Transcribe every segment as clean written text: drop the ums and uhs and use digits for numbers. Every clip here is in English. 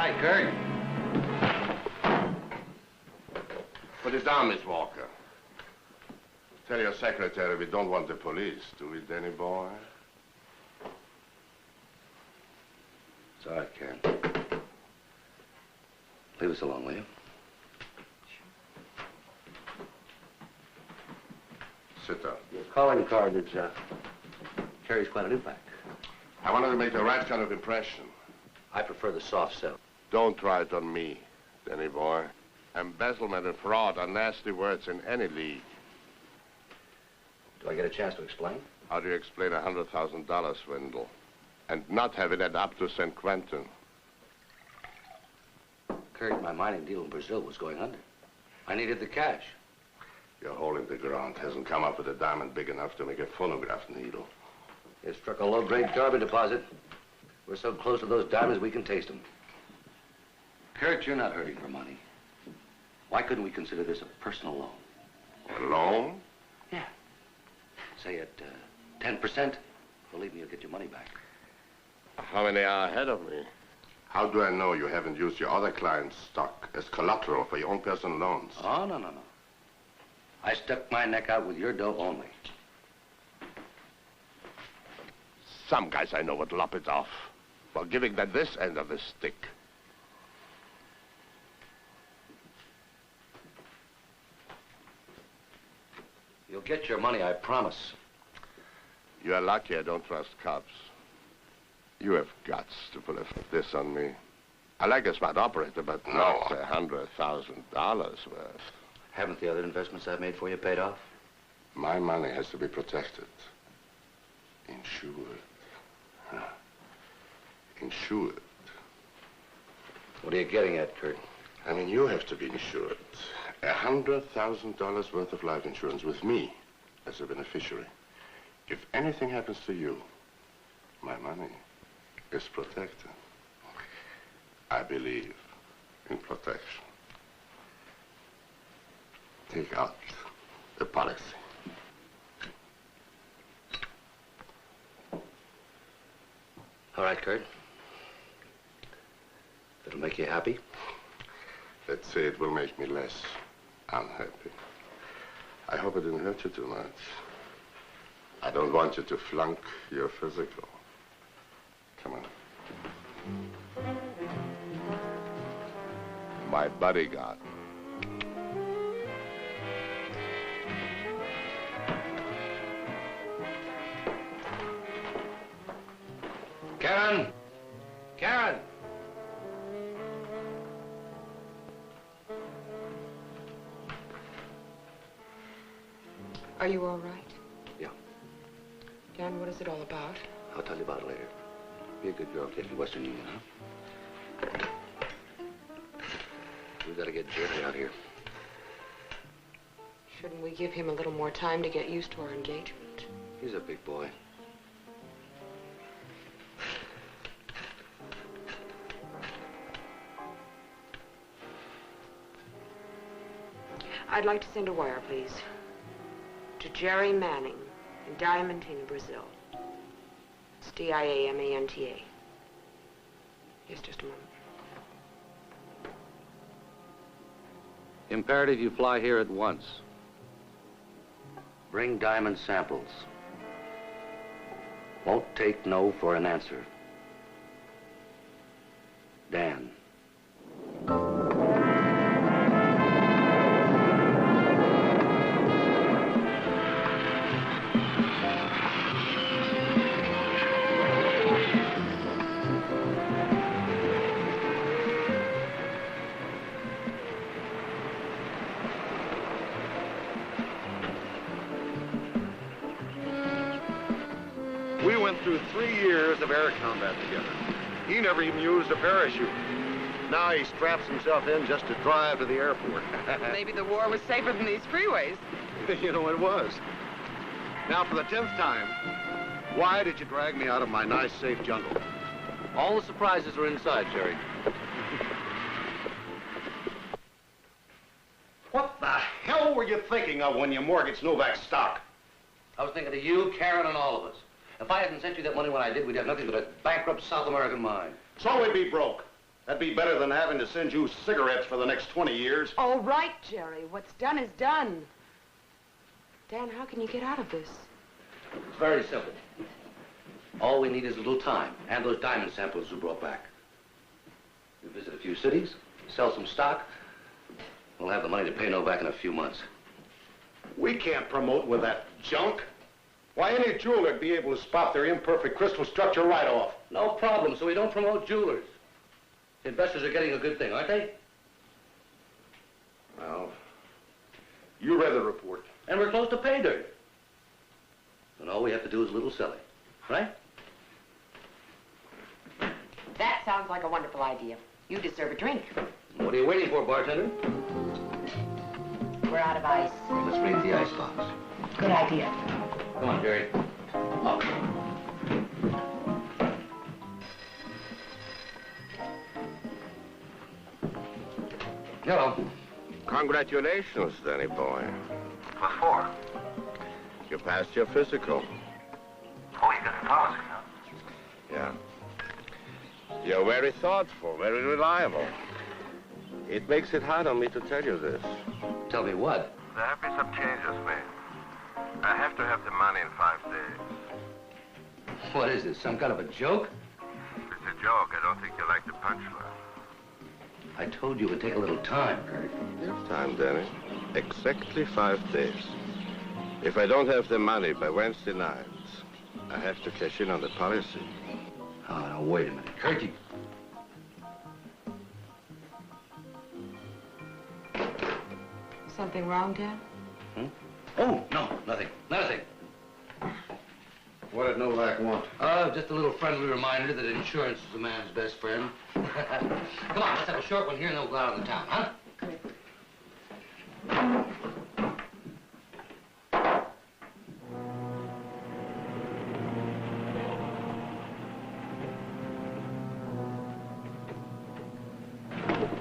Hi, Kurt. Put it down, Miss Walker. Tell your secretary we don't want the police, do we, Danny boy? It's all right, Karen. Leave us alone, will you? Sit down. Your calling card is, carries quite an impact. I wanted to make the right kind of impression. I prefer the soft sell. Don't try it on me, Danny boy. Embezzlement and fraud are nasty words in any league. Do I get a chance to explain? How do you explain a $100,000 swindle and not have it add up to St. Quentin? Kurt, my mining deal in Brazil was going under. I needed the cash. Your hole in the ground hasn't come up with a diamond big enough to make a phonograph needle. You struck a low-grade carbon deposit. We're so close to those diamonds we can taste them. Kurt, you're not hurting for money. Why couldn't we consider this a personal loan? A loan? Yeah. Say at 10%. Believe me, you'll get your money back. How many are ahead of me? How do I know you haven't used your other client's stock as collateral for your own personal loans? Oh, no. I stuck my neck out with your dough only. Some guys I know would lop it off for giving them this end of the stick. You'll get your money, I promise. You're lucky I don't trust cops. You have guts to pull this on me. I like a smart operator, but not $100,000 worth. Haven't the other investments I've made for you paid off? My money has to be protected. Insured. Insured. What are you getting at, Kurt? I mean, you have to be insured. $100,000 worth of life insurance with me as a beneficiary. If anything happens to you, my money is protected. I believe in protection. Take out the policy. All right, Kurt. It'll make you happy? Let's say it will make me less unhappy. I hope it didn't hurt you too much. I don't want you to flunk your physical. Come on. My bodyguard. Karen! Karen! Are you all right? Yeah. Dan, what is it all about? I'll tell you about it later. Be a good girl, take the Western Union, huh? We've got to get Jerry out here. Shouldn't we give him a little more time to get used to our engagement? He's a big boy. I'd like to send a wire, please. To Jerry Manning in Diamantina, Brazil. It's D-I-A-M-A-N-T-A. Yes, just a moment. Imperative you fly here at once. Bring diamond samples. Won't take no for an answer. Dan. We went through 3 years of air combat together. He never even used a parachute. Now he straps himself in just to drive to the airport. Maybe the war was safer than these freeways. You know, it was. Now, for the 10th time, why did you drag me out of my nice, safe jungle? All the surprises are inside, Jerry. What the hell were you thinking of when you mortgaged Novak's stock? I was thinking of you, Karen, and all of us. If I hadn't sent you that money when I did, we'd have nothing but a bankrupt South American mine. So we'd be broke. That'd be better than having to send you cigarettes for the next 20 years. All right, Jerry. What's done is done. Dan, how can you get out of this? It's very simple. All we need is a little time and those diamond samples you brought back. We visit a few cities, sell some stock. We'll have the money to pay Novak in a few months. We can't promote with that junk. Why, any jeweler would be able to spot their imperfect crystal structure right off. No problem, so we don't promote jewelers. Investors are getting a good thing, aren't they? Well, you read the report. And we're close to pay dirt. And all we have to do is a little selling, right? That sounds like a wonderful idea. You deserve a drink. What are you waiting for, bartender? We're out of ice. Let's raid the icebox. Good idea. Come on, Jerry. Up. Hello. Congratulations, Danny boy. What for? You passed your physical. Oh, you got the policy, huh? Yeah. You're very thoughtful, very reliable. It makes it hard on me to tell you this. Tell me what? There have been some changes made. I have to have the money in 5 days. What is this, some kind of a joke? It's a joke. I don't think you like the punchline. I told you it would take a little time, Kurt. You have time, Danny. Exactly 5 days. If I don't have the money by Wednesday night, I have to cash in on the policy. Oh, now, wait a minute. Kurt, you... Something wrong, Dan? Oh, no, nothing. Nothing. What did Novak want? Just a little friendly reminder that insurance is a man's best friend. Come on, let's have a short one here and then we'll go out on the town, huh?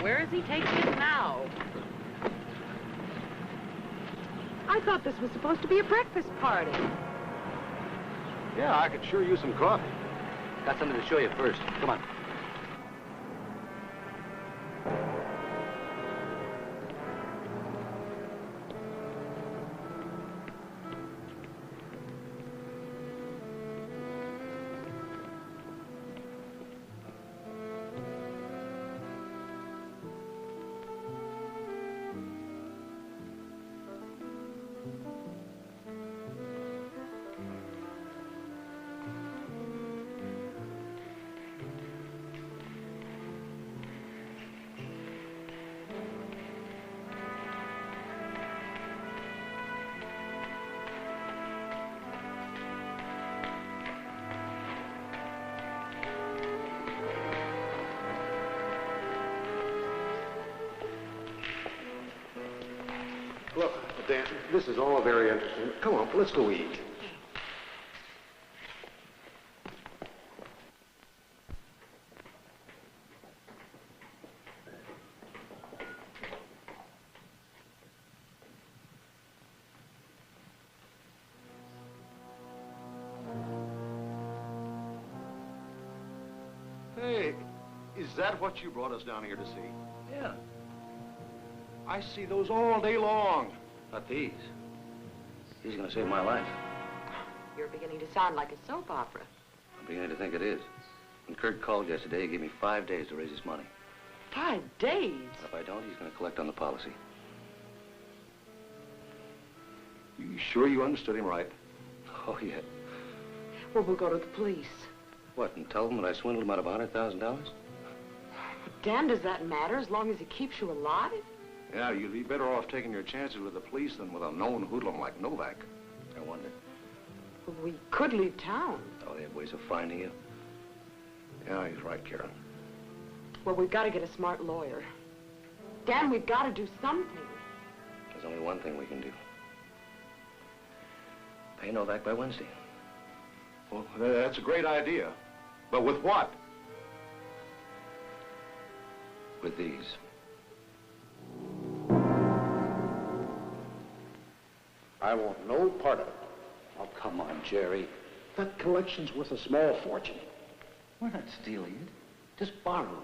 Where is he taking us now? I thought this was supposed to be a breakfast party. Yeah, I could sure use some coffee. Got something to show you first. Come on. Look, Dan, this is all very interesting. Come on, let's go eat. Hey, is that what you brought us down here to see? Yeah. I see those all day long. Not these. These are going to save my life. You're beginning to sound like a soap opera. I'm beginning to think it is. When Kurt called yesterday, he gave me 5 days to raise his money. 5 days? If I don't, he's going to collect on the policy. You sure you understood him right? Oh, yeah. Well, we'll go to the police. What, and tell them that I swindled him out of $100,000? Dan, does that matter as long as he keeps you alive? Yeah, you'd be better off taking your chances with the police than with a known hoodlum like Novak. I wonder. We could leave town. Oh, they have ways of finding you. Yeah, he's right, Karen. Well, we've got to get a smart lawyer. Dan, we've got to do something. There's only one thing we can do. Pay Novak by Wednesday. Well, that's a great idea. But with what? With these. I want no part of it. Oh, come on, Jerry. That collection's worth a small fortune. We're not stealing it. Just borrowing.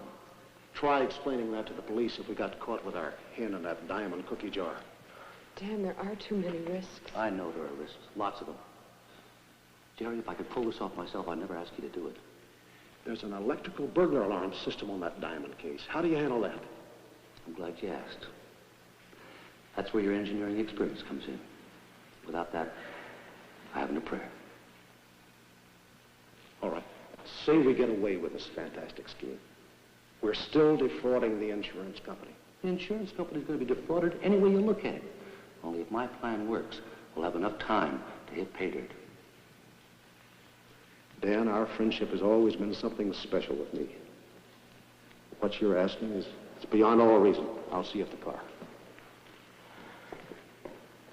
Try explaining that to the police if we got caught with our hand in that diamond cookie jar. Dan, there are too many risks. I know there are risks, lots of them. Jerry, if I could pull this off myself, I'd never ask you to do it. There's an electrical burglar alarm system on that diamond case. How do you handle that? I'm glad you asked. That's where your engineering experience comes in. Without that, I haven't a prayer. All right. Say we get away with this fantastic scheme. We're still defrauding the insurance company. The insurance company's going to be defrauded any way you look at it. Only if my plan works, we'll have enough time to hit pay dirt. Dan, our friendship has always been something special with me. What you're asking is it's beyond all reason. I'll see you at the car.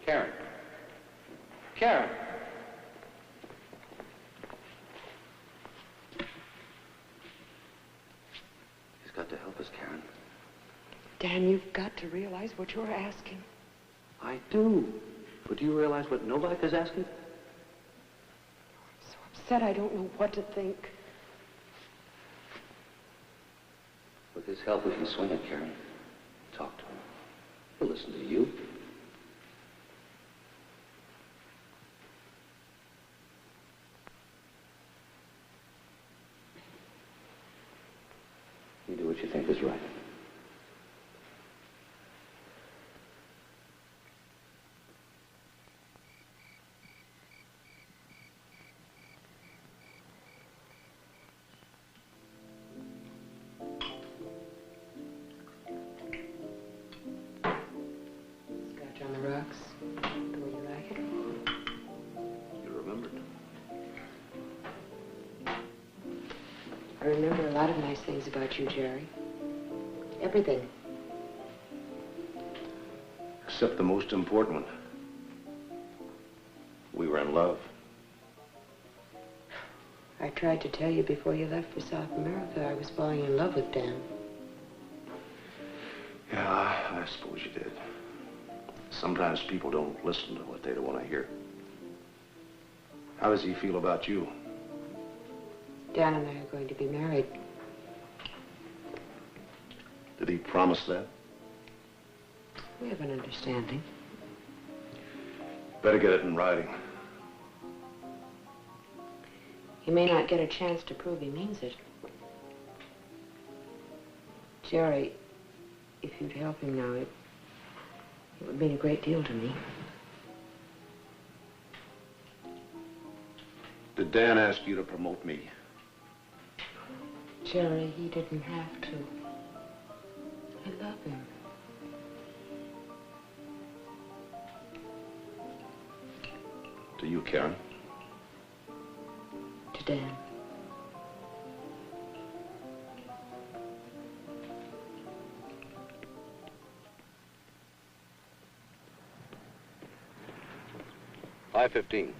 Karen. Karen. He's got to help us, Karen. Dan, you've got to realize what you're asking. I do. But do you realize what Novak is asking? I'm so upset I don't know what to think. With his help, we can swing it, Karen. Talk to him. He'll listen to you. You do what you think is right. Scotch on the rocks, the way you like it. You remembered. I remember a lot of nice things about you, Jerry. Everything. Except the most important one. We were in love. I tried to tell you before you left for South America I was falling in love with Dan. Yeah, I suppose you did. Sometimes people don't listen to what they don't want to hear. How does he feel about you? Dan and I are going to be married. Did he promise that? We have an understanding. Better get it in writing. He may not get a chance to prove he means it. Jerry, if you'd help him now, it would mean a great deal to me. Did Dan ask you to promote me? Jerry, he didn't have to. I love him. To you, Karen? To Dan. .5:15.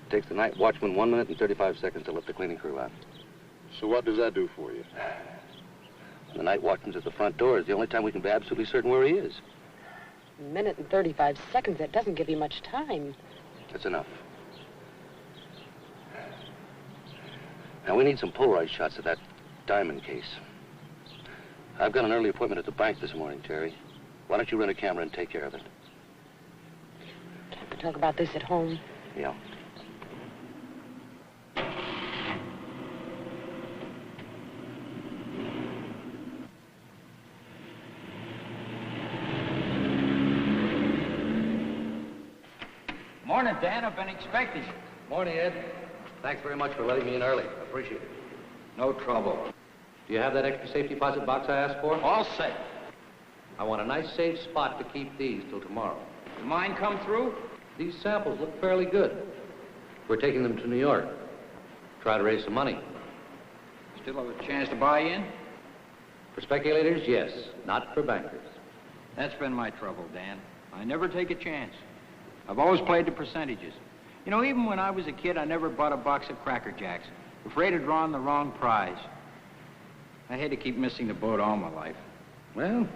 Takes the night watchman 1 minute and 35 seconds to let the cleaning crew out. So what does that do for you? The night watchman's at the front door is the only time we can be absolutely certain where he is. A minute and 35 seconds, that doesn't give you much time. That's enough. Now, we need some Polaroid shots of that diamond case. I've got an early appointment at the bank this morning, Terry. Why don't you rent a camera and take care of it? Have to talk about this at home. Yeah. Morning, Dan. I've been expecting you. Morning, Ed. Thanks very much for letting me in early. I appreciate it. No trouble. Do you have that extra safety deposit box I asked for? All set. I want a nice safe spot to keep these till tomorrow. You mind come through? These samples look fairly good. We're taking them to New York. Try to raise some money. Still have a chance to buy in? For speculators, yes. Not for bankers. That's been my trouble, Dan. I never take a chance. I've always played the percentages. You know, even when I was a kid, I never bought a box of Cracker Jacks. Afraid of drawing the wrong prize. I had to keep missing the boat all my life. Well,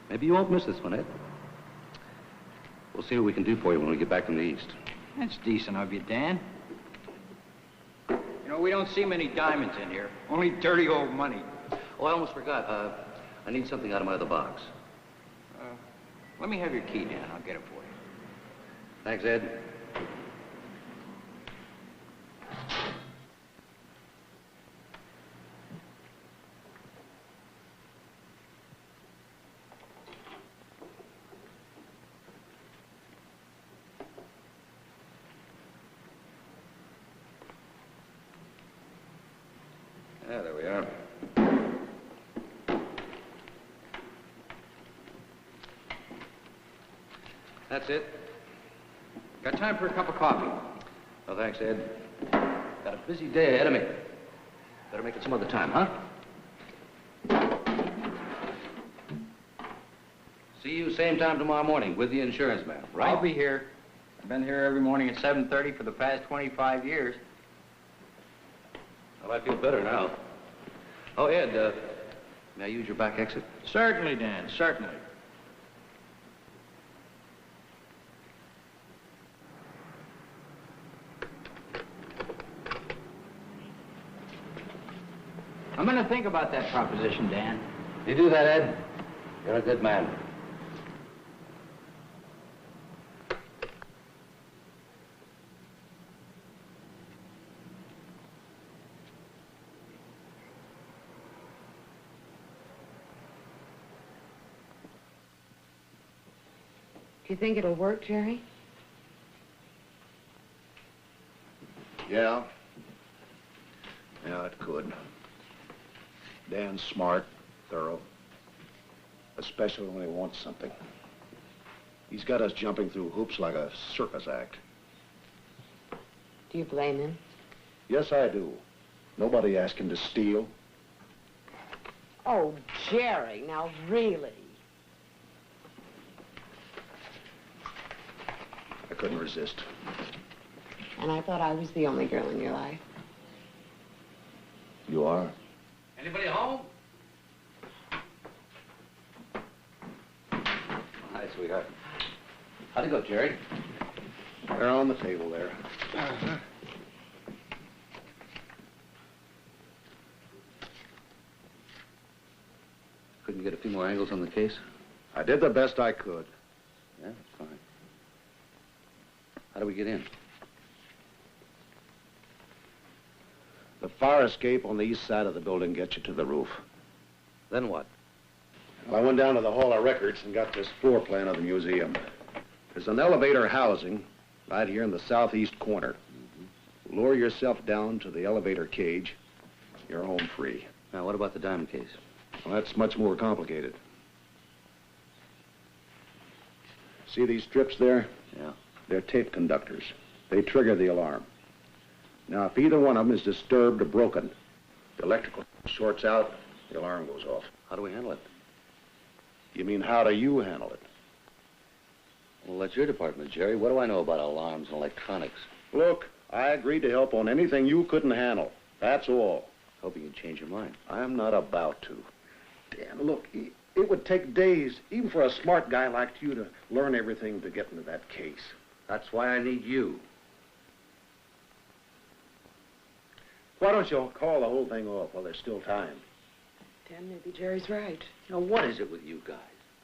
maybe you won't miss this one, Ed. We'll see what we can do for you when we get back from the East. That's decent of you, Dan. You know, we don't see many diamonds in here. Only dirty old money. Oh, I almost forgot. I need something out of my other box. Let me have your key, Dan. I'll get it for you. Thanks, Ed. Yeah, there we are. That's it. Got time for a cup of coffee? Oh, thanks, Ed. Got a busy day ahead of me. Better make it some other time, huh? See you same time tomorrow morning with the insurance man, right? I'll be here. I've been here every morning at 7:30 for the past 25 years. Well, I feel better now. Oh, Ed, may I use your back exit? Certainly, Dan, certainly. I'm going to think about that proposition, Dan. You do that, Ed? You're a good man. Do you think it'll work, Jerry? Yeah. Yeah, it could. Dan's smart, thorough, especially when he wants something. He's got us jumping through hoops like a circus act. Do you blame him? Yes, I do. Nobody asked him to steal. Oh, Jerry, now really. I couldn't resist. And I thought I was the only girl in your life. You are? Anybody home? Hi, sweetheart. How'd it go, Jerry? They're on the table there. Couldn't get a few more angles on the case? I did the best I could. Yeah, that's fine. How do we get in? The fire escape on the east side of the building gets you to the roof. Then what? Well, I went down to the Hall of Records and got this floor plan of the museum. There's an elevator housing right here in the southeast corner. Lower yourself down to the elevator cage. You're home free. Now, what about the diamond case? Well, that's much more complicated. See these strips there? Yeah. They're tape conductors. They trigger the alarm. Now, if either one of them is disturbed or broken, the electrical shorts out, the alarm goes off. How do we handle it? You mean, how do you handle it? Well, that's your department, Jerry. What do I know about alarms and electronics? Look, I agreed to help on anything you couldn't handle. That's all. Hoping you'd change your mind. I'm not about to. Dan, look, it would take days, even for a smart guy like you, to learn everything to get into that case. That's why I need you. Why don't you call the whole thing off while there's still time? Dan, maybe Jerry's right. Now, what is it with you guys?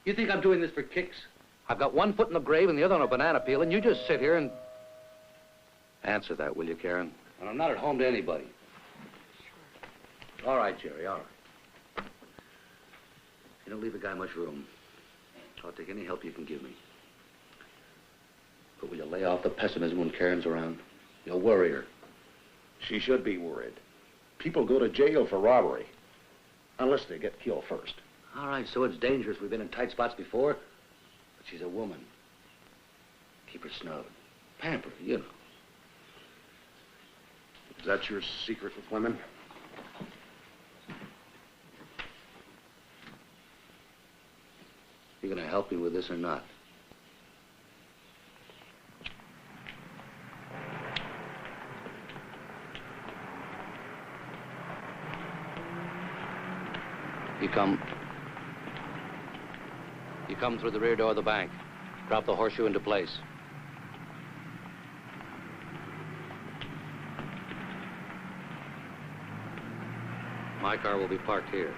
You think I'm doing this for kicks? I've got one foot in the grave and the other on a banana peel, and you just sit here and... Answer that, will you, Karen? And I'm not at home to anybody. Sure. All right, Jerry, all right. You don't leave a guy much room. I'll take any help you can give me. But will you lay off the pessimism when Karen's around? You'll worry her. She should be worried. People go to jail for robbery, unless they get killed first. All right, so it's dangerous. We've been in tight spots before. But she's a woman. Keep her snug. Pamper her, you know. Is that your secret with women? You gonna help me with this or not? You come through the rear door of the bank. Drop the horseshoe into place. My car will be parked here.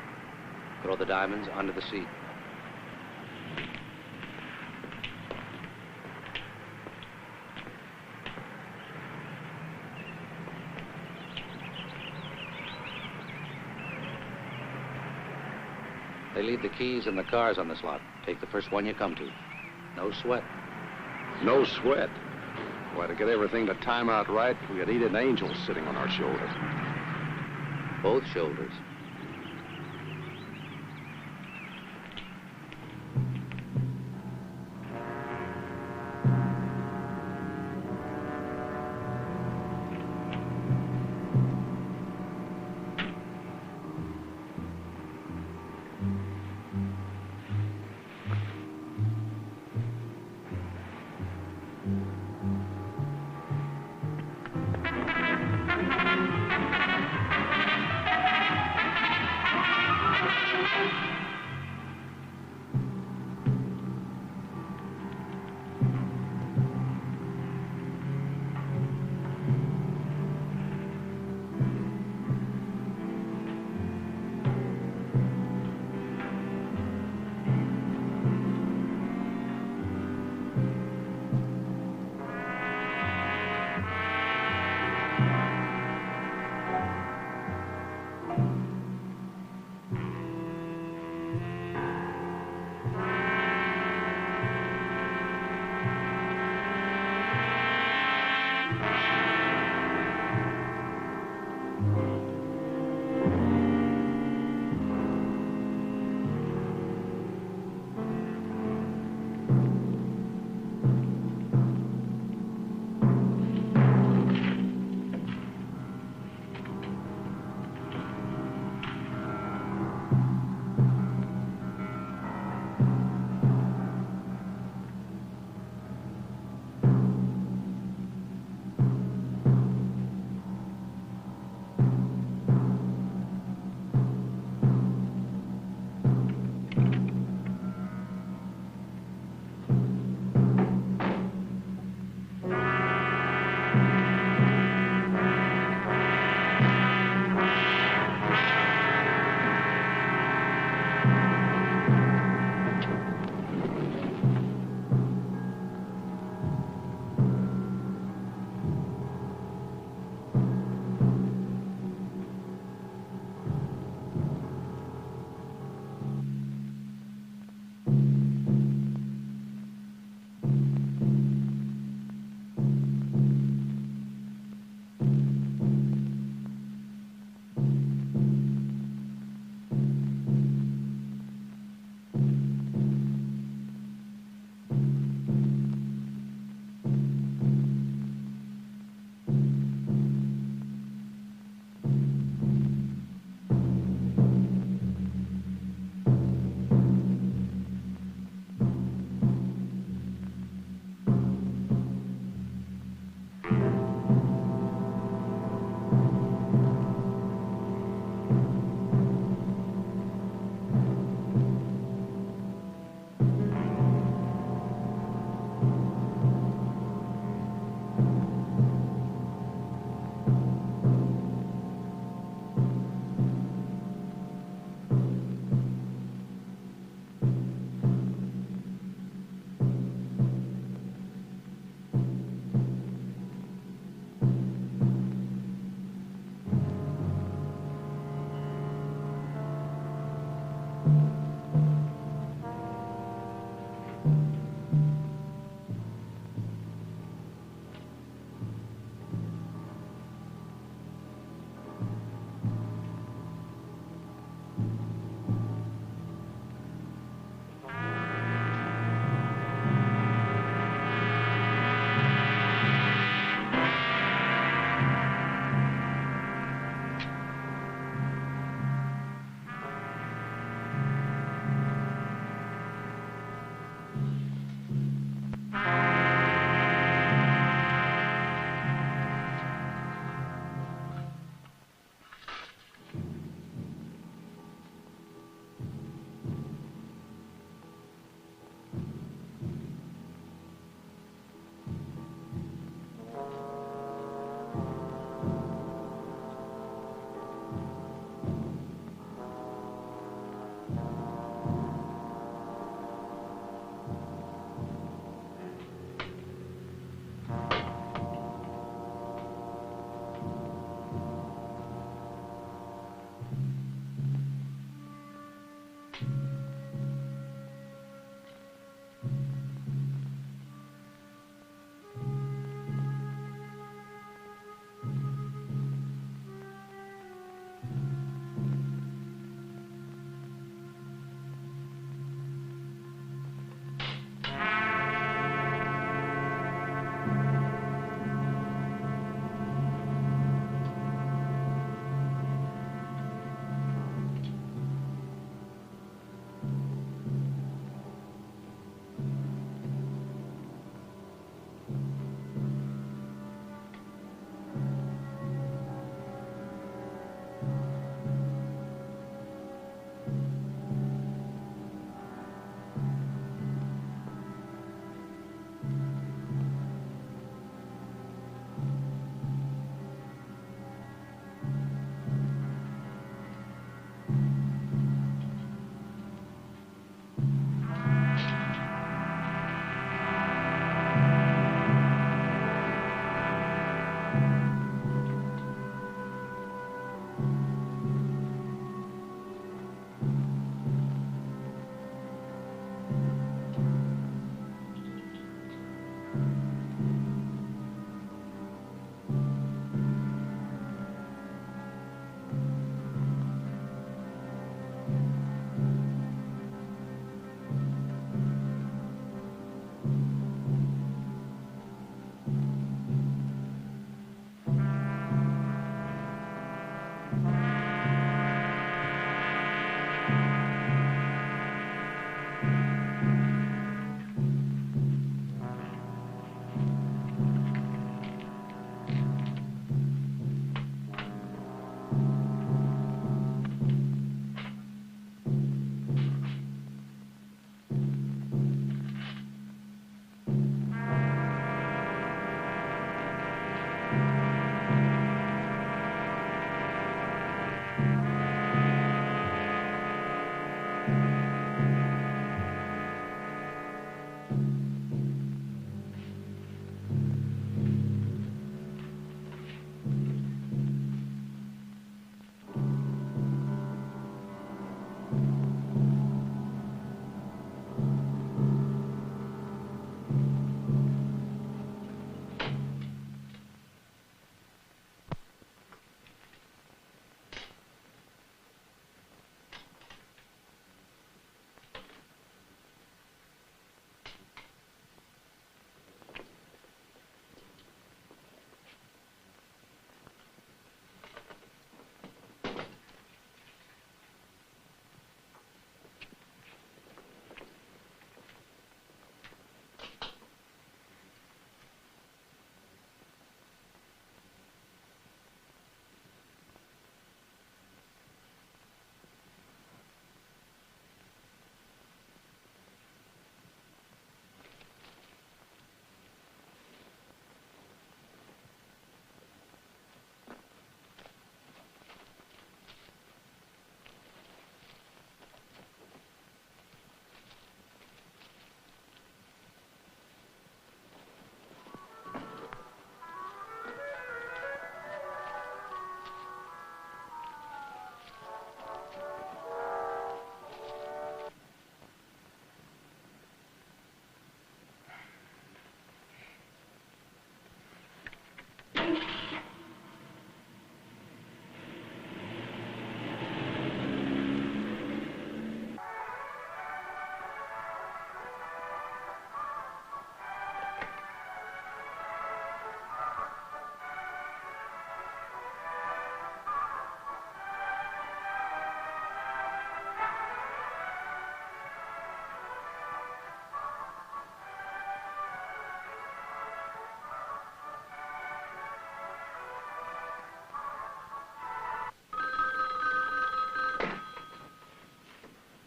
Throw the diamonds under the seat. They leave the keys and the cars on this lot. Take the first one you come to. No sweat. No sweat. Why, to get everything to time out right, we had eaten angels sitting on our shoulders. Both shoulders.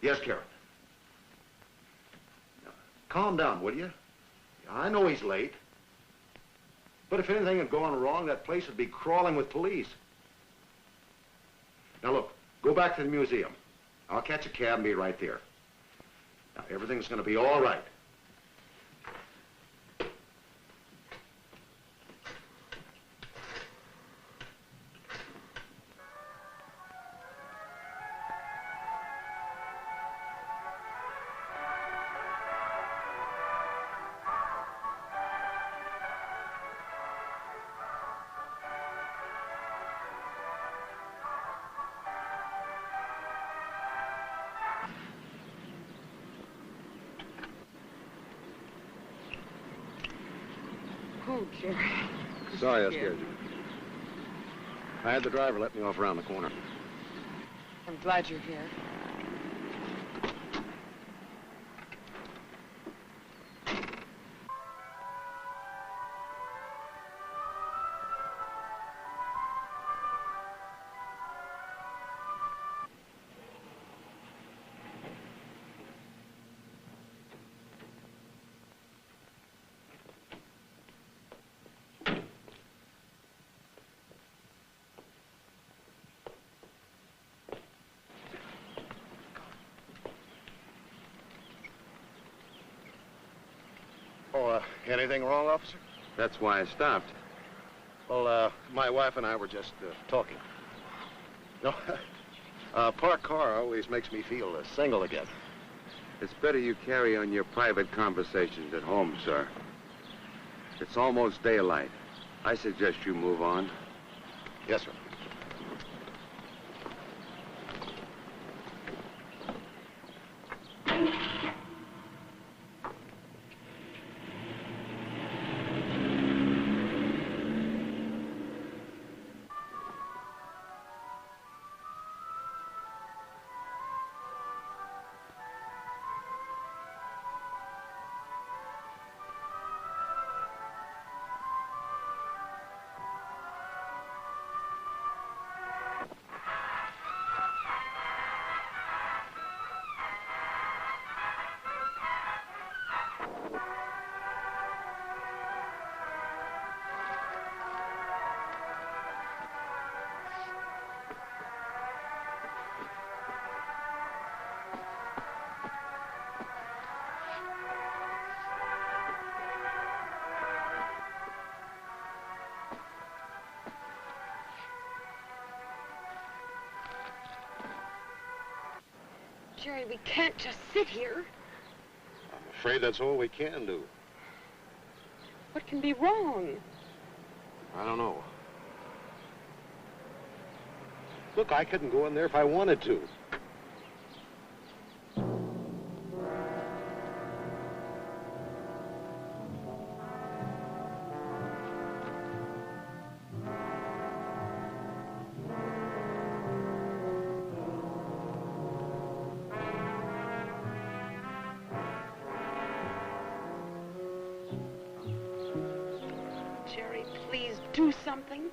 Yes, Karen. Now, calm down, will you? I know he's late. But if anything had gone wrong, that place would be crawling with police. Now, look, go back to the museum. I'll catch a cab and be right there. Now, everything's going to be all right. Oh, Jerry. Sorry I scared you. I had the driver let me off around the corner. I'm glad you're here. Oh, anything wrong, officer? That's why I stopped. Well, my wife and I were just talking. No, parked car always makes me feel single again. It's better you carry on your private conversations at home, sir. It's almost daylight. I suggest you move on. Yes, sir. Jerry, we can't just sit here. I'm afraid that's all we can do. What can be wrong? I don't know. Look, I couldn't go in there if I wanted to. Jerry, please do something.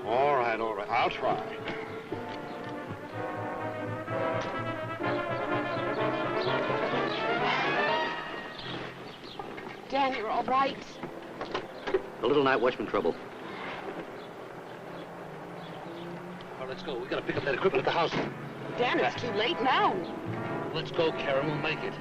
All right, all right. I'll try. Dan, you're all right. A little night watchman trouble. All right, let's go. We gotta pick up that equipment at the house. Dan, it's too late now. Let's go, Karen. We'll make it.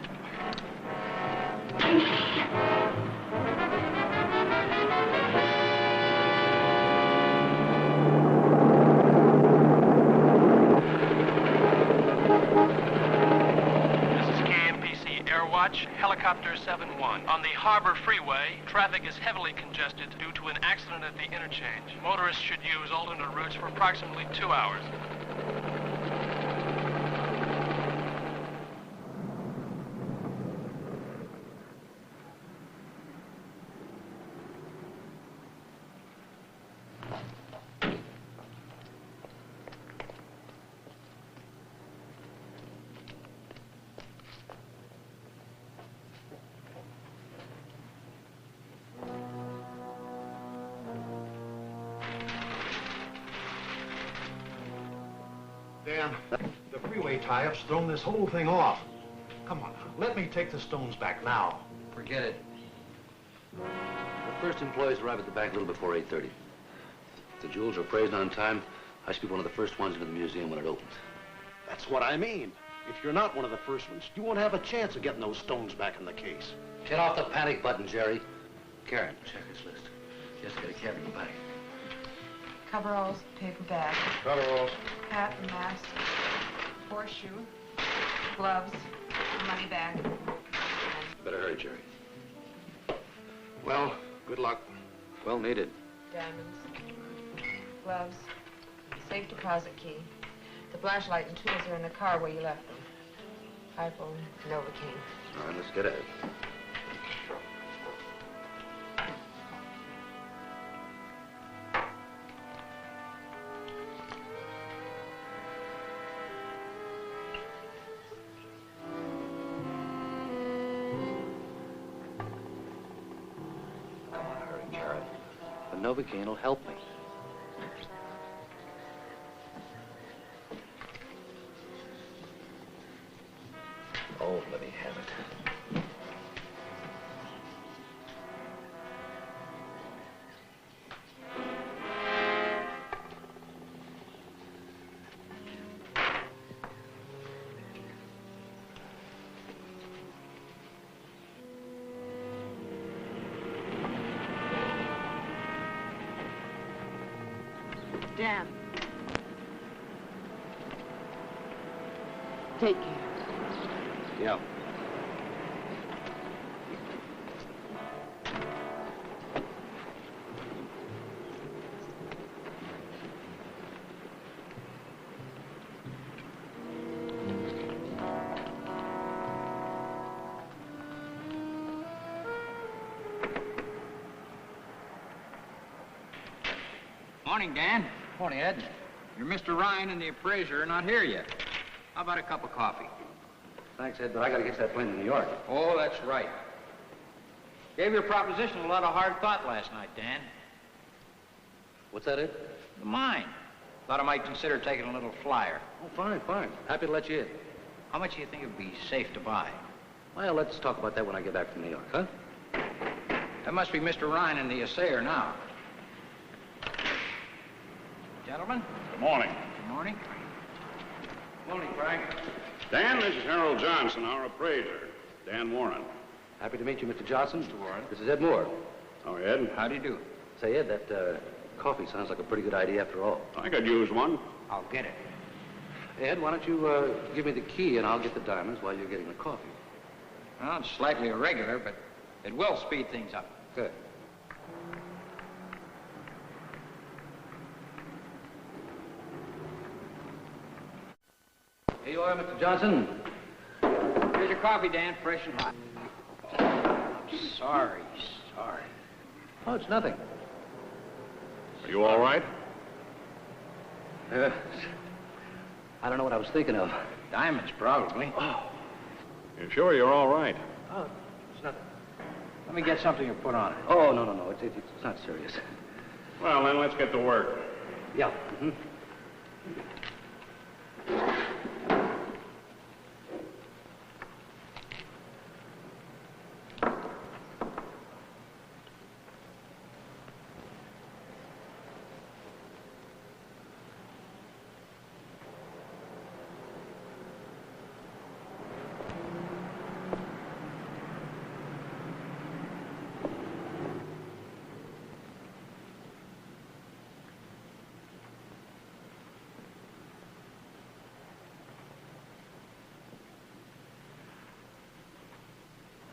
Helicopter 7-1. On the Harbor Freeway, traffic is heavily congested due to an accident at the interchange. Motorists should use alternate routes for approximately 2 hours. Dan, the freeway tie-up's thrown this whole thing off. Come on, let me take the stones back now. Forget it. The first employees arrive at the bank a little before 8:30. If the jewels are appraised on time, I should be one of the first ones into the museum when it opens. That's what I mean. If you're not one of the first ones, you won't have a chance of getting those stones back in the case. Get off the panic button, Jerry. Karen, check this list. Just get a cab in the bank. Coveralls, paper bag, Coveralls. hat and mask, horseshoe, gloves, money bag. Better hurry, Jerry. Well, good luck. Well needed. Diamonds, gloves, safe deposit key. The flashlight and tools are in the car where you left them. iPhone, Novocaine. All right, let's get at it. Come on, hurry, Jerry. The Novocaine will help me. Oh, let me have it. Dan. Take care. Yeah. Morning, Dan. Morning, Ed. You're Mr. Ryan and the appraiser are not here yet. How about a cup of coffee? Thanks, Ed, but I gotta get to that plane to New York. Oh, that's right. Gave your proposition a lot of hard thought last night, Dan. What's that, Ed? The mine. Thought I might consider taking a little flyer. Oh, fine, fine. Happy to let you in. How much do you think it would be safe to buy? Well, let's talk about that when I get back from New York, huh? That must be Mr. Ryan and the assayer now. Gentlemen? Good morning. Good morning. Morning, Frank. Dan, this is Harold Johnson, our appraiser. Dan Warren. Happy to meet you, Mr. Johnson. Mr. Warren. This is Ed Moore. Oh, Ed? How do you do? Say, Ed, that coffee sounds like a pretty good idea after all. I could use one. I'll get it. Ed, why don't you give me the key and I'll get the diamonds while you're getting the coffee. Well, it's slightly irregular, but it will speed things up. Good. Here you are, Mr. Johnson. Here's your coffee, Dan, fresh and hot. Oh, sorry. Oh, it's nothing. Are you all right? I don't know what I was thinking of. Diamonds, probably. Oh. You sure you're all right? Oh, it's nothing. Let me get something to put on it. Oh, no. It's not serious. Well, then let's get to work. Yeah. Mm-hmm.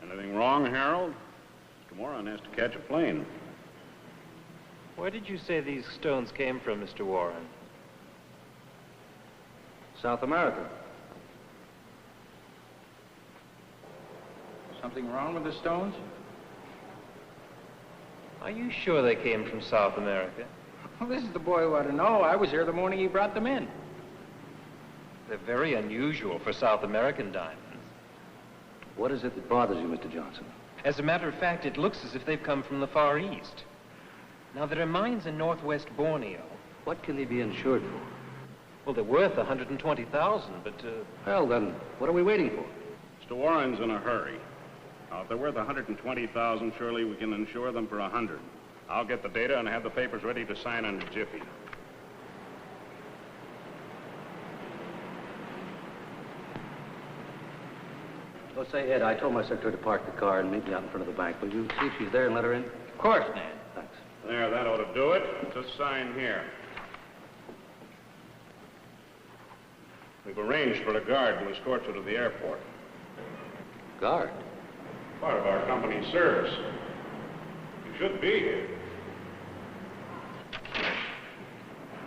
Anything wrong, Harold? Mr. Warren has to catch a plane. Where did you say these stones came from, Mr. Warren? South America. Something wrong with the stones? Are you sure they came from South America? Well, this is the boy who ought to know. I was here the morning he brought them in. They're very unusual for South American diamonds. What is it that bothers you, Mr. Johnson? As a matter of fact, it looks as if they've come from the Far East. Now, there are mines in northwest Borneo. What can they be insured for? Well, they're worth $120,000, but, Well, then, what are we waiting for? Mr. Warren's in a hurry. Now, if they're worth $120,000, surely we can insure them for $100. I'll get the data and have the papers ready to sign in a jiffy. Oh, say, Ed, I told my secretary to park the car and meet me out in front of the bank. Will you see if she's there and let her in? Of course, Dan. Thanks. There, that ought to do it. Just sign here. We've arranged for a guard to escort you to the airport. Guard? Part of our company's service. You should be here.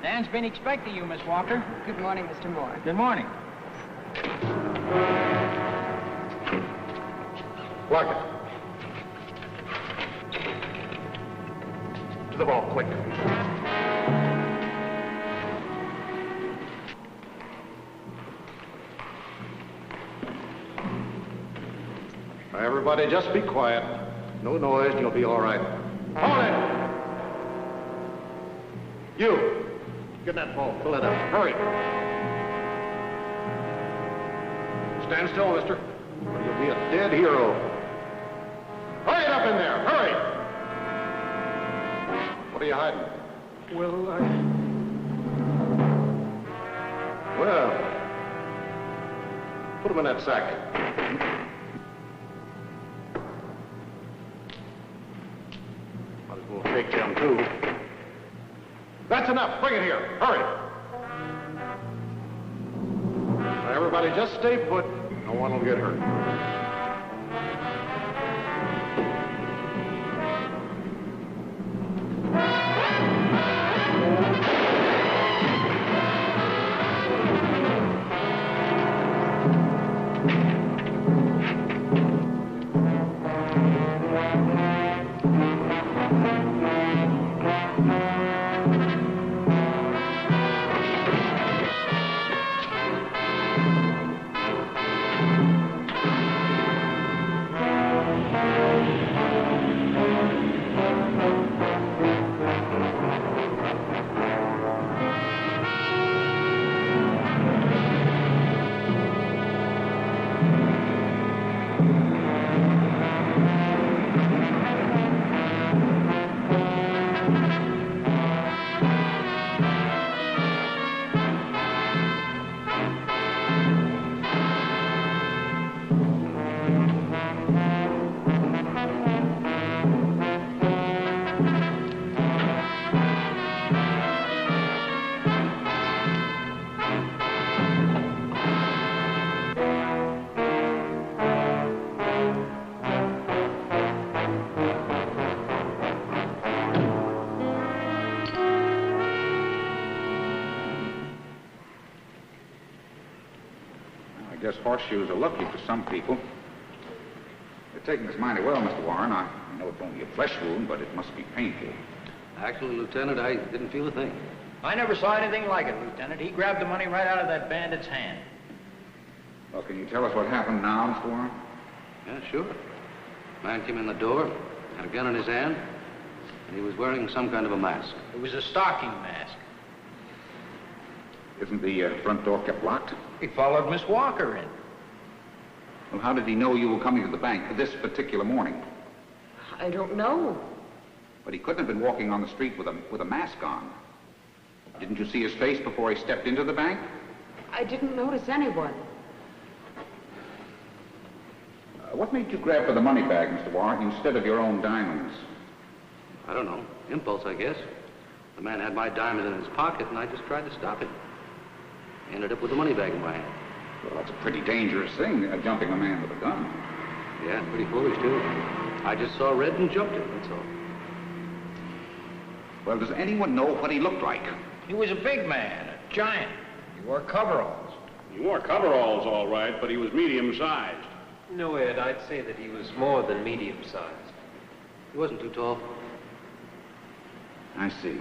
Dan's been expecting you, Miss Walker. Good morning, Mr. Moore. Good morning. Lock it. To the vault, quick. Now, everybody, just be quiet. No noise, and you'll be all right. Hold it! You! Get in that vault. Fill it up. Hurry. Stand still, mister. Or you'll be a dead hero. Hurry it up in there! Hurry! What are you hiding? well, Well, put him in that sack. Might as well take them, too. That's enough. Bring it here. Hurry. Now, everybody, just stay put. No one will get hurt. I guess horseshoes are lucky for some people. You're taking this mighty well, Mr. Warren. I know it's only a flesh wound, but it must be painful. Actually, Lieutenant, I didn't feel a thing. I never saw anything like it, Lieutenant. He grabbed the money right out of that bandit's hand. Well, can you tell us what happened now, Mr. Warren? Yeah, sure. Man came in the door, had a gun in his hand, and he was wearing some kind of a mask. It was a stocking mask. Isn't the front door kept locked? He followed Miss Walker in. Well, how did he know you were coming to the bank this particular morning? I don't know. But he couldn't have been walking on the street with a mask on. Didn't you see his face before he stepped into the bank? I didn't notice anyone. What made you grab for the money bag, Mr. Warren, instead of your own diamonds? I don't know. Impulse, I guess. The man had my diamond in his pocket, and I just tried to stop him. Ended up with the money bag in my hand. Well, that's a pretty dangerous thing, jumping a man with a gun. Yeah, pretty foolish, too. I just saw red and jumped him, that's all. Well, does anyone know what he looked like? He was a big man, a giant. He wore coveralls. He wore coveralls, all right, but he was medium-sized. no, Ed, I'd say that he was more than medium-sized. He wasn't too tall. I see.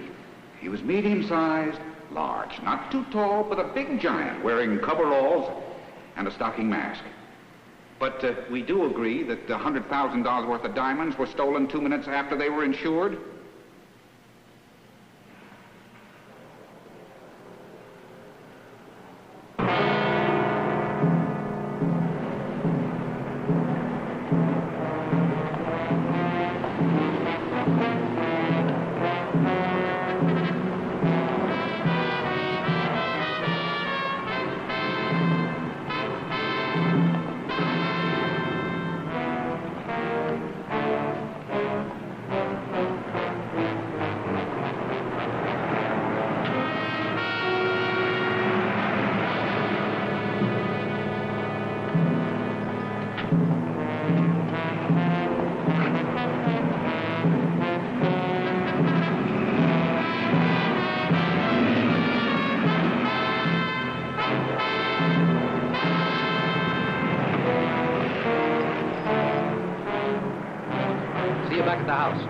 He was medium-sized, large, not too tall, but a big giant, wearing coveralls and a stocking mask. But we do agree that the $100,000 worth of diamonds were stolen 2 minutes after they were insured? you back at the house.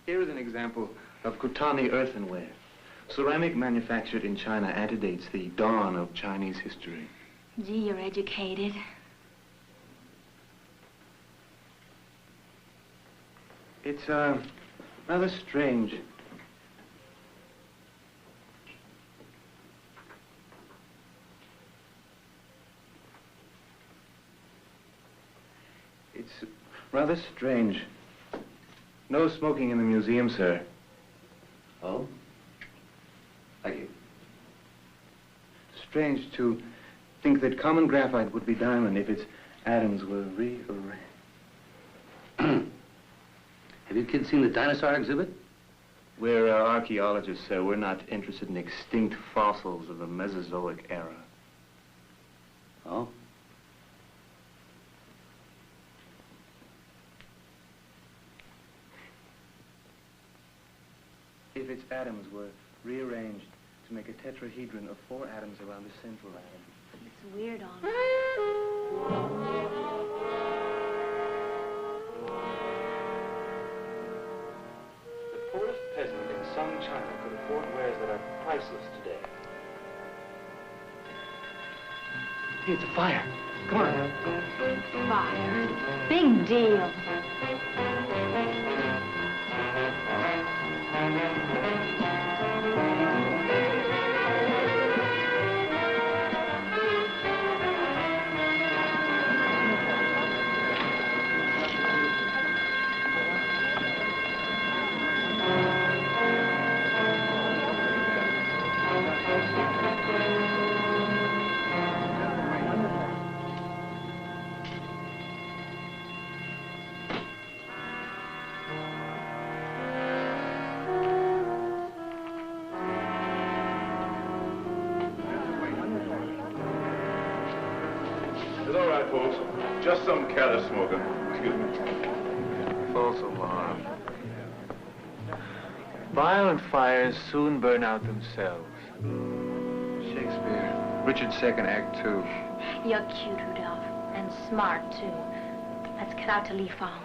Here is an example of Kutani earthenware. Ceramic manufactured in China antedates the dawn of Chinese history. Gee, you're educated. It's, rather strange. It's rather strange. No smoking in the museum, sir. Oh? Thank you. Strange to think that common graphite would be diamond if its atoms were rearranged. Have you kids seen the dinosaur exhibit? We're archaeologists, sir. We're not interested in extinct fossils of the Mesozoic era. Oh? If its atoms were rearranged to make a tetrahedron of 4 atoms around the central atom. It's weird on The poorest peasant in Sung, China could afford wares that are priceless today. Hey, it's a fire. Come on. fire. Big deal. It's all right, folks. Just some careless smoker. Excuse me. False alarm. Violent fires soon burn out themselves. Shakespeare. Richard II, Act 2. You're cute, Rudolph. And smart, too. Let's cut out to Lee Fong's.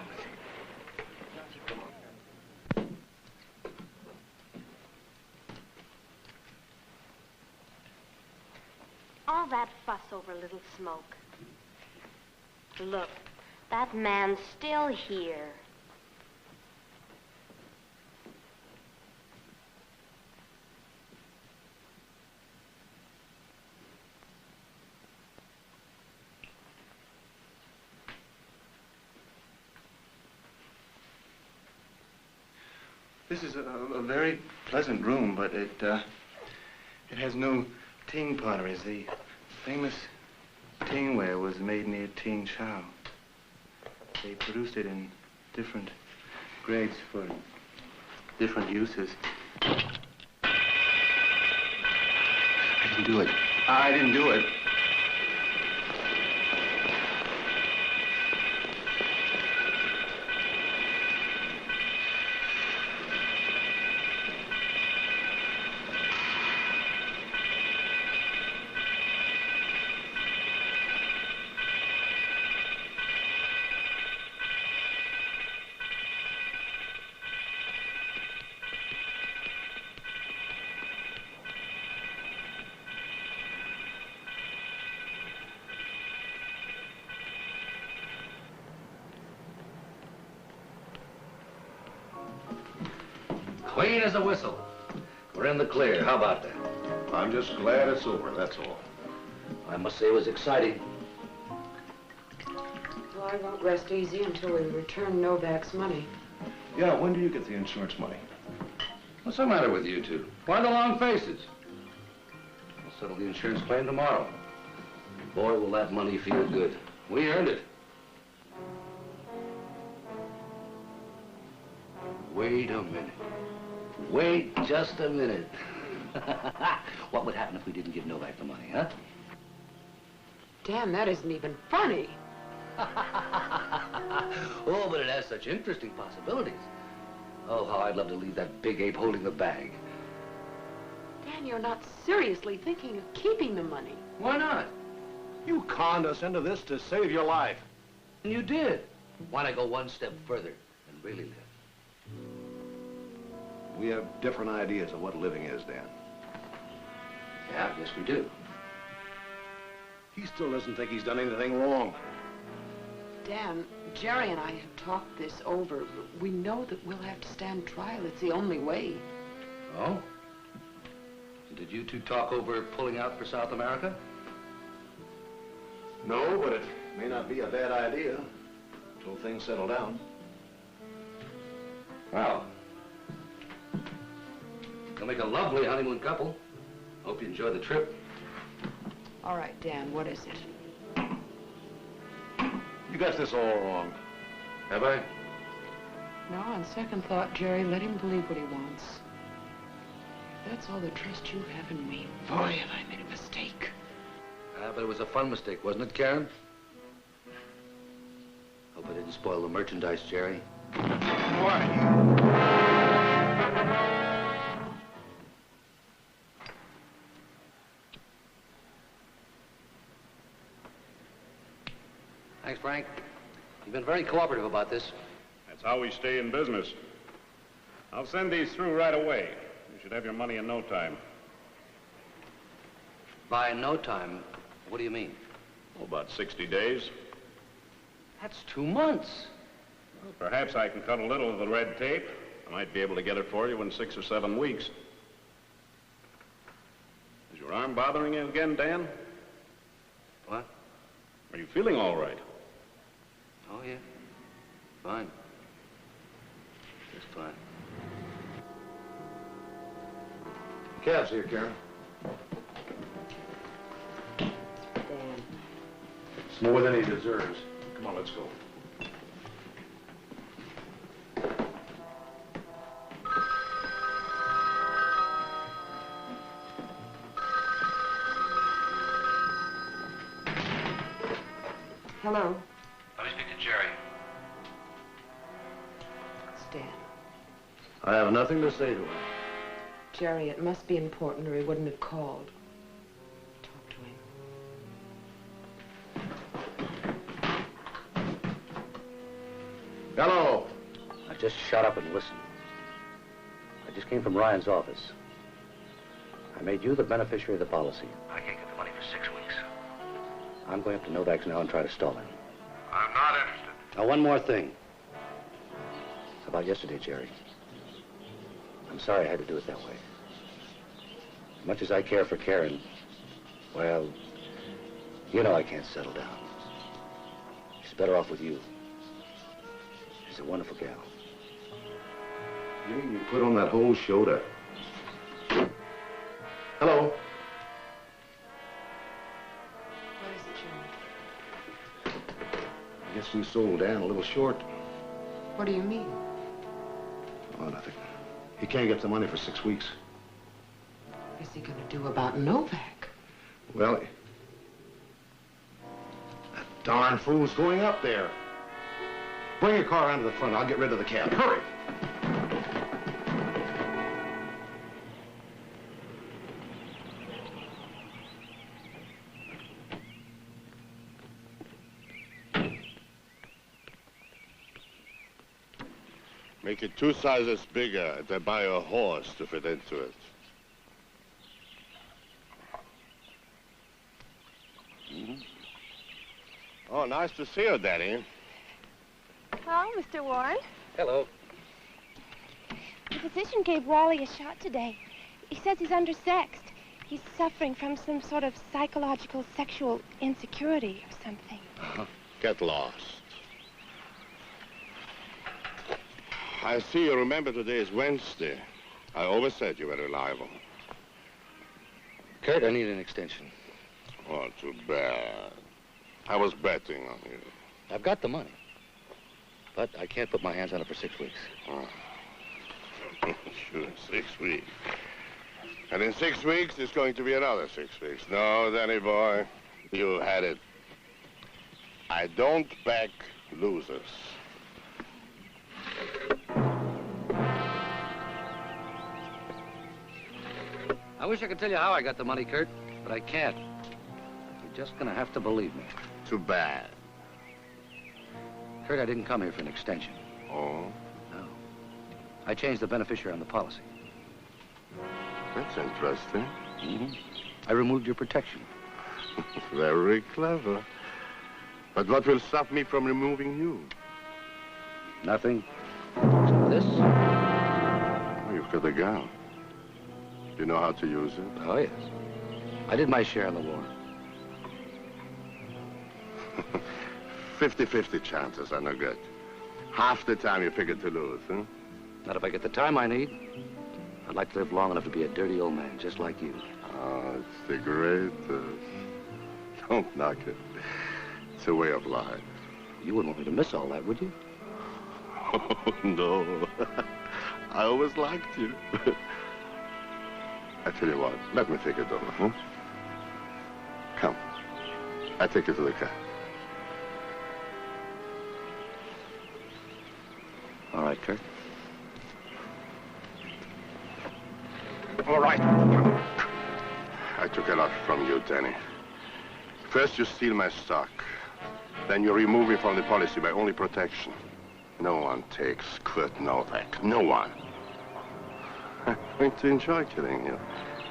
All that fuss over a little smoke. Look, that man's still here. This is a very pleasant room, but it has no ting potteries. The famous tingware was made near Ting Chao. They produced it in different grades for different uses. I didn't do it. I didn't do it. Clean as a whistle. We're in the clear. How about that? I'm just glad it's over, that's all. I must say it was exciting. Well, I won't rest easy until we return Novak's money. Yeah, when do you get the insurance money? What's the matter with you two? Why the long faces? We'll settle the insurance claim tomorrow. Boy, will that money feel good. We earned it. Wait a minute. Wait just a minute. What would happen if we didn't give Novak the money, huh? Damn, that isn't even funny. Oh, but it has such interesting possibilities. Oh, how I'd love to leave that big ape holding the bag. Dan, Dan, you're not seriously thinking of keeping the money. Why not? You conned us into this to save your life. And you did. Why not go one step further and really live? We have different ideas of what living is, Dan. Yeah, I guess we do. He still doesn't think he's done anything wrong. Dan, Jerry and I have talked this over. We know that we'll have to stand trial. It's the only way. Oh? Did you two talk over pulling out for South America? No, but it may not be a bad idea until things settle down. Well, you'll make a lovely honeymoon couple. Hope you enjoy the trip. All right, Dan, what is it? You got this all wrong. Have I? No, on second thought, Jerry, let him believe what he wants. If that's all the trust you have in me, boy, have I made a mistake. But it was a fun mistake, wasn't it, Karen? Hope I didn't spoil the merchandise, Jerry. Thanks, Frank. You've been very cooperative about this. That's how we stay in business. I'll send these through right away. You should have your money in no time. By no time, what do you mean? Oh, about 60 days. That's 2 months. Well, perhaps I can cut a little of the red tape. I might be able to get it for you in 6 or 7 weeks. Is your arm bothering you again, Dan? What? Are you feeling all right? Oh, yeah. Fine. Just fine. Cab's here, Karen. Dan. It's more than he deserves. Come on, let's go. Hello? Let me speak to Jerry. It's Dan. I have nothing to say to him. Jerry, it must be important or he wouldn't have called. Talk to him. Hello. Now just shut up and listen. I just came from Ryan's office. I made you the beneficiary of the policy. I can't get the money for 6 weeks. I'm going up to Novak's now and try to stall him. I'm not interested. Now, one more thing. About yesterday, Jerry. I'm sorry I had to do it that way. As much as I care for Karen, well, you know I can't settle down. She's better off with you. She's a wonderful gal. You mean you put on that whole show to... Hello? What is it, Jerry? I guess we sold Dan a little short. What do you mean? Oh, nothing. He can't get the money for 6 weeks. What's he going to do about Novak? Well, that darn fool's going up there. Bring your car around to the front. I'll get rid of the cab. Hurry! Make it 2 sizes bigger, then buy a horse to fit into it. Mm-hmm. Oh, nice to see you, Daddy. Hello, Mr. Warren. Hello. The physician gave Wally a shot today. He says he's undersexed. He's suffering from some sort of psychological sexual insecurity or something. Get lost. I see you remember today is Wednesday. I always said you were reliable. Kurt, I need an extension. Oh, too bad. I was betting on you. I've got the money. But I can't put my hands on it for 6 weeks. Oh. Sure, 6 weeks. And in 6 weeks, it's going to be another 6 weeks. No, Danny boy, you had it. I don't back losers. I wish I could tell you how I got the money, Kurt, but I can't. You're just gonna have to believe me. Too bad. Kurt, I didn't come here for an extension. Oh? No. I changed the beneficiary on the policy. That's interesting. Mm-hmm. I removed your protection. Very clever. But what will stop me from removing you? Nothing. Except this. Oh, you've got a gun. Do you know how to use it? Oh, yes. I did my share in the war. 50-50 chances are no good. Half the time you figure to lose, huh? Not if I get the time I need. I'd like to live long enough to be a dirty old man, just like you. Oh, it's the greatest. Don't knock it. It's a way of life. You wouldn't want me to miss all that, would you? Oh, no. I always liked you. I tell you what, let me take it over, huh? Come. I take you to the car. All right, Kurt. All right. I took a lot from you, Danny. First, you steal my stock. Then you remove me from the policy, my only protection. No one takes Kurt Novak. No one. I'm going to enjoy killing you.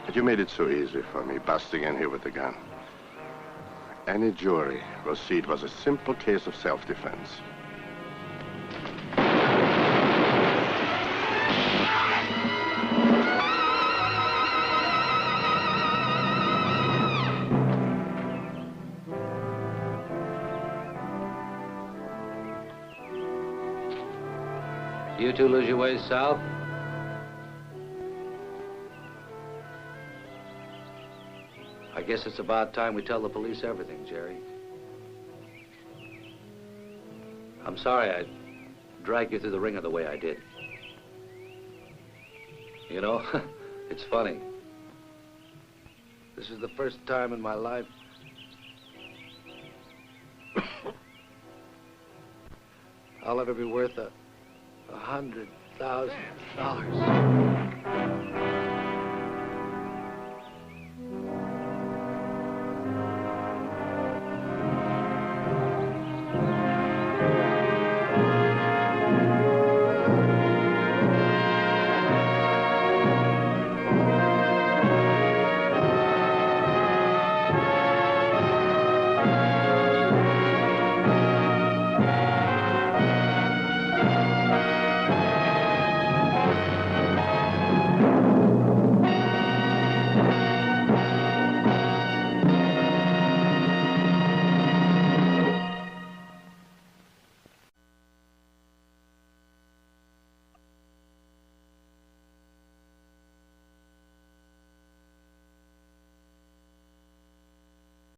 But you made it so easy for me, busting in here with a gun. Any jury will see it was a simple case of self-defense. You two lose your way south? I guess it's about time we tell the police everything, Jerry. I'm sorry I dragged you through the ringer the way I did. You know, it's funny. This is the first time in my life I'll ever be worth $100,000.